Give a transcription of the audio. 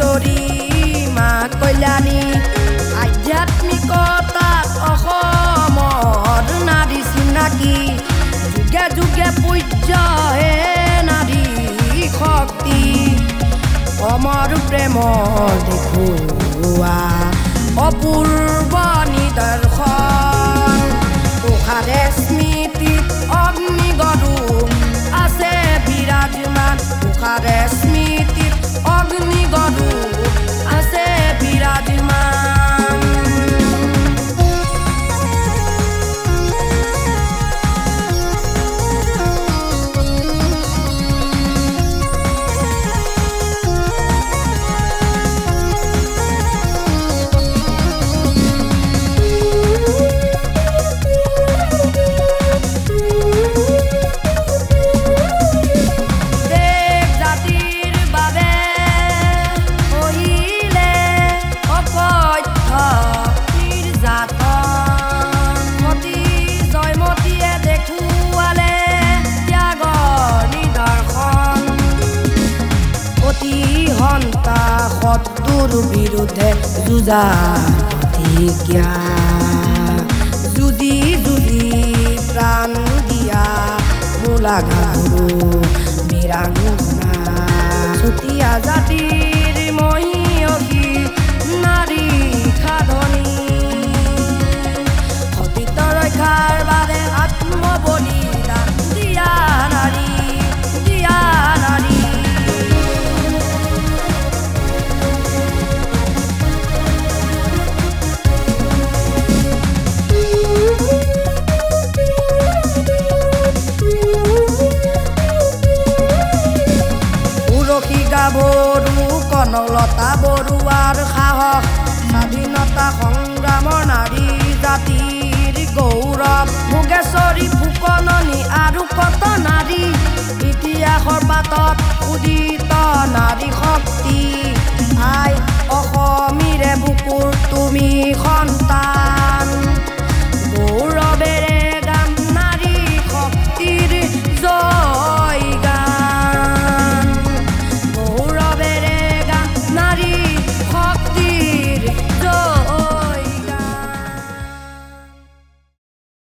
ভোগেশ্বৰী মা কল্যাণী আধ্যাত্মিকতাত অসমৰ নাৰী চিনাকি যুগে যুগে পূজ্য হে নাৰী শক্তি অমৰ প্ৰেমৰ দেখুওৱা অপূৰ্ব নিদৰ্শন উষাৰে স্মৃতিত অগ্নিগৰু আছে বিৰাজমান উষাৰে স্মৃতিত অগ্নিগৰু আছে বিৰাজমান শত্ৰুৰ বিৰুদ্ধে যুঁজা প্ৰতিজ্ঞা যুঁজি যুঁজি প্ৰাণ দিয়া বোলা গাভৰু বীৰাংগনা চুতীয়া জাতিৰ মহিয়সী নাৰী সাধনী সতীত্ব ৰক্ষাৰ বাবে আত্মবলিদান দিয়া নাৰী গাভৰু কনকলতা বৰুৱাৰ সাহস স্বাধীনতা সংগ্ৰামৰ নাৰী জাতিৰ গৌৰৱ ভোগেশ্বৰী ফুকননী আৰু কত নাৰী ইতিহাসৰ পাতত উদিত নাৰী শক্তি